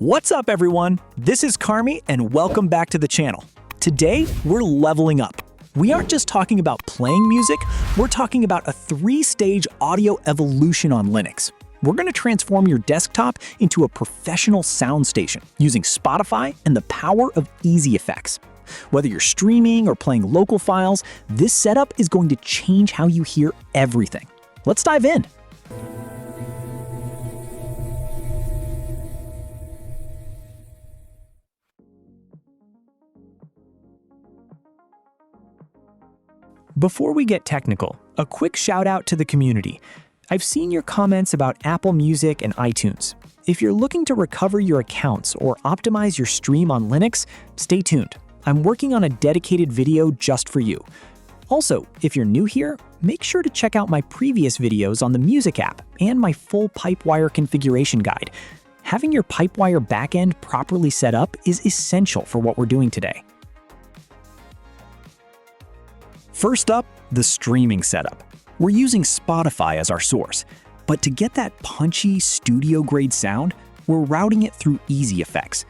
What's up, everyone? This is Carmi, and welcome back to the channel. Today, we're leveling up. We aren't just talking about playing music, we're talking about a 3-stage audio evolution on Linux. We're going to transform your desktop into a professional sound station using Spotify and the power of EasyEffects. Whether you're streaming or playing local files, this setup is going to change how you hear everything. Let's dive in. Before we get technical, a quick shout out to the community. I've seen your comments about Apple Music and iTunes. If you're looking to recover your accounts or optimize your stream on Linux, stay tuned. I'm working on a dedicated video just for you. Also, if you're new here, make sure to check out my previous videos on the Music app and my full Pipewire configuration guide. Having your Pipewire backend properly set up is essential for what we're doing today. First up, the streaming setup. We're using Spotify as our source, but to get that punchy, studio-grade sound, we're routing it through EasyEffects.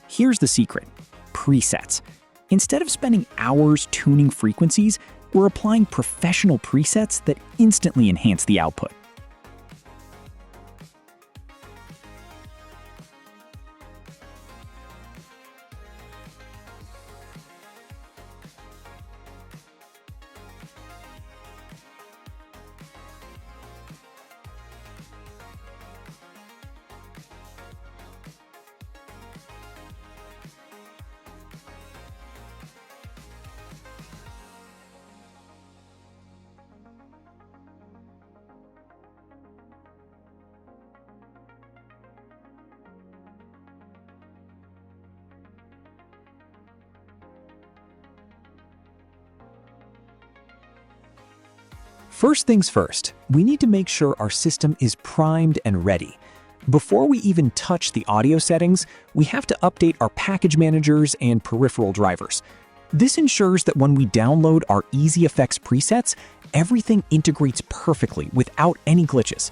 Here's the secret: presets. Instead of spending hours tuning frequencies, we're applying professional presets that instantly enhance the output. First things first, we need to make sure our system is primed and ready. Before we even touch the audio settings, we have to update our package managers and peripheral drivers. This ensures that when we download our EasyEffects presets, everything integrates perfectly without any glitches.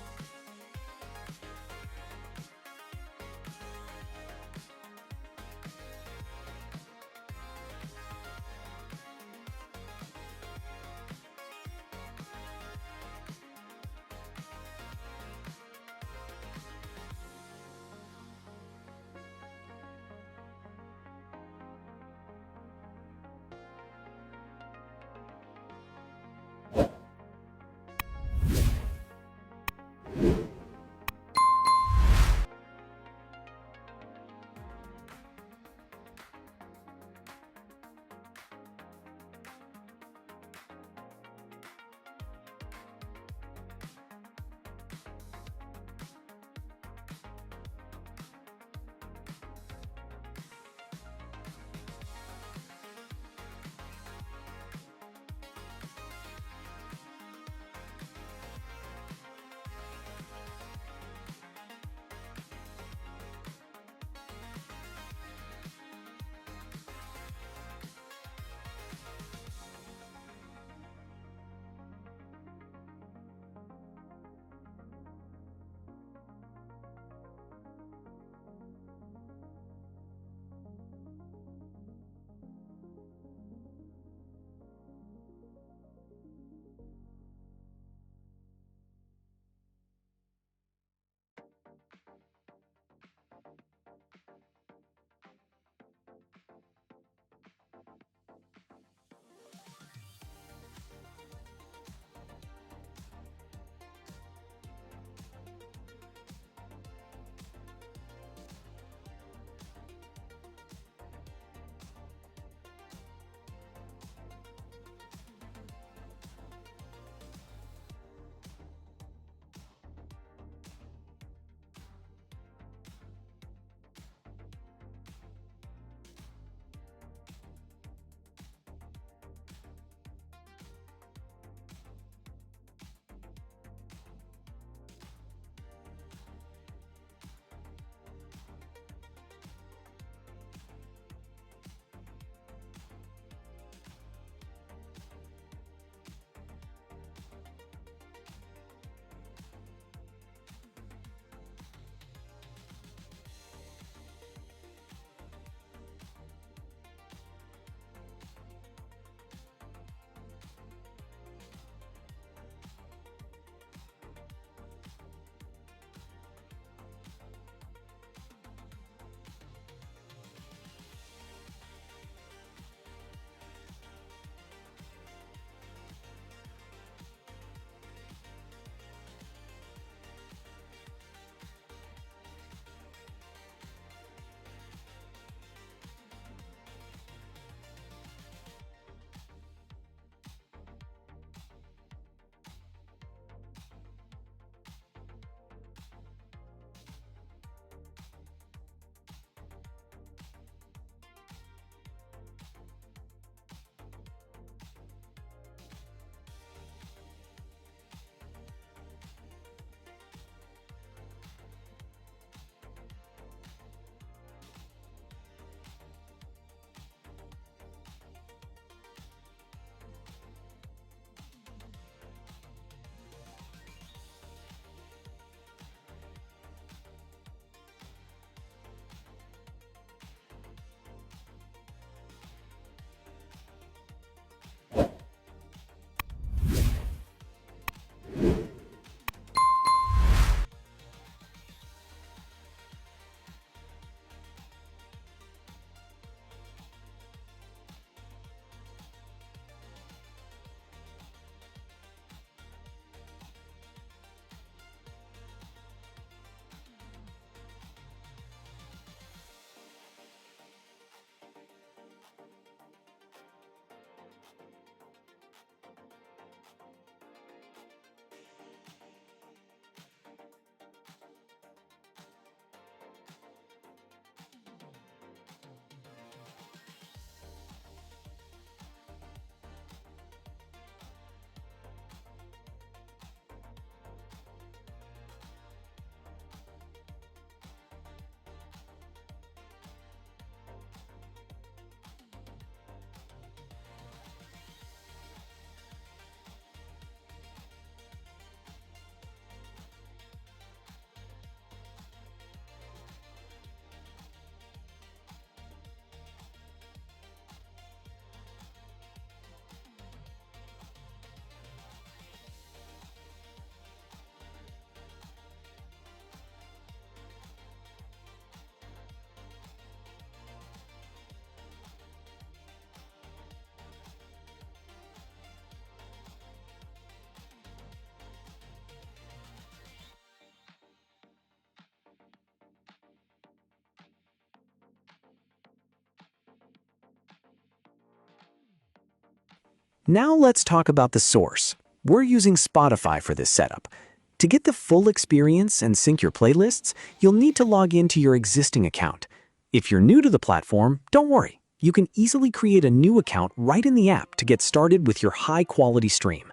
Now let's talk about the source. We're using Spotify for this setup. To get the full experience and sync your playlists, you'll need to log into your existing account. If you're new to the platform, don't worry. You can easily create a new account right in the app to get started with your high-quality stream.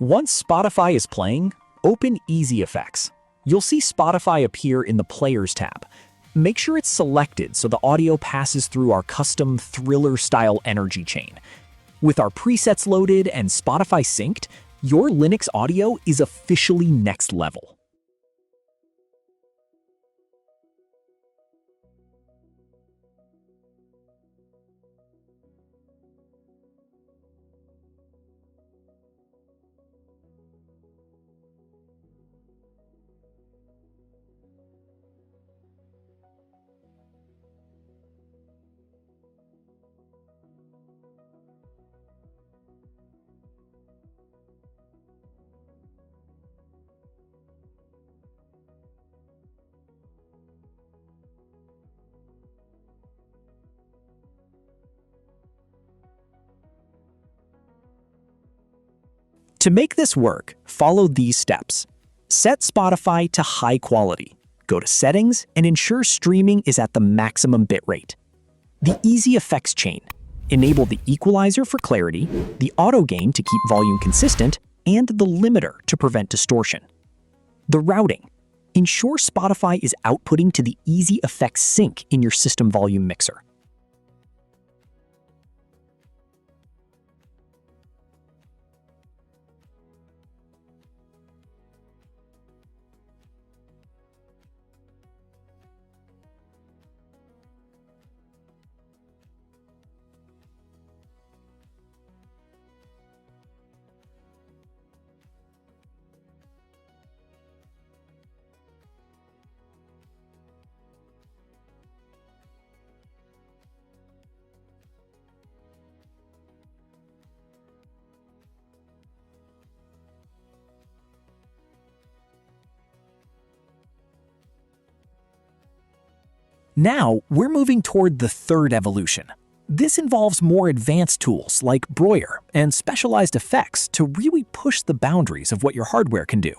Once Spotify is playing, open EasyEffects. You'll see Spotify appear in the Players tab. Make sure it's selected so the audio passes through our custom thriller-style energy chain. With our presets loaded and Spotify synced, your Linux audio is officially next level. To make this work, follow these steps. Set Spotify to high quality. Go to Settings and ensure streaming is at the maximum bitrate. The EasyEffects chain. Enable the equalizer for clarity, the auto gain to keep volume consistent, and the limiter to prevent distortion. The routing. Ensure Spotify is outputting to the EasyEffects sync in your system volume mixer. Now, we're moving toward the third evolution. This involves more advanced tools like Broyer and specialized effects to really push the boundaries of what your hardware can do.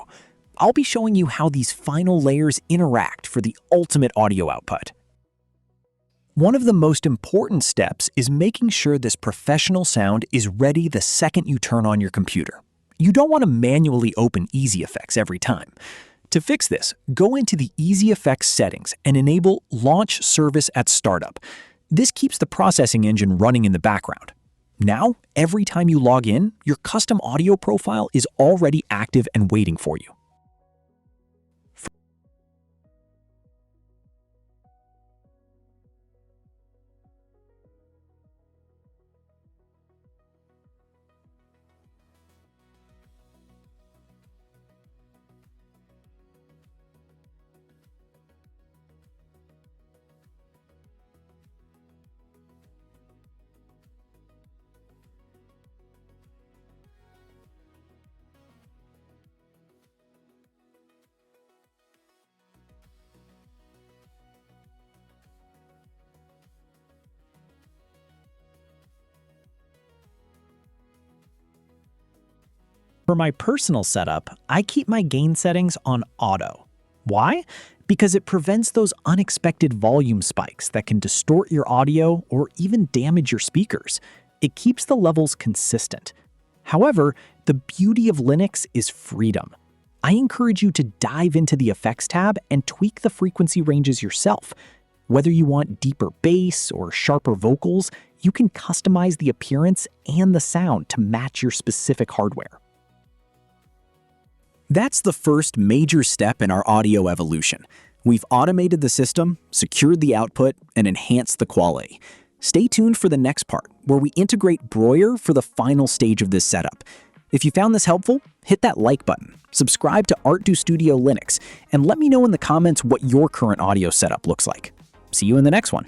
I'll be showing you how these final layers interact for the ultimate audio output. One of the most important steps is making sure this professional sound is ready the second you turn on your computer. You don't want to manually open EasyEffects every time. To fix this, go into the EasyEffects settings and enable Launch Service at Startup. This keeps the processing engine running in the background. Now, every time you log in, your custom audio profile is already active and waiting for you. For my personal setup, I keep my gain settings on auto. Why? Because it prevents those unexpected volume spikes that can distort your audio or even damage your speakers. It keeps the levels consistent. However, the beauty of Linux is freedom. I encourage you to dive into the Effects tab and tweak the frequency ranges yourself. Whether you want deeper bass or sharper vocals, you can customize the appearance and the sound to match your specific hardware. That's the first major step in our audio evolution. We've automated the system, secured the output, and enhanced the quality. Stay tuned for the next part, where we integrate Broyer for the final stage of this setup. If you found this helpful, hit that like button, subscribe to Art Do Studio Linux, and let me know in the comments what your current audio setup looks like. See you in the next one.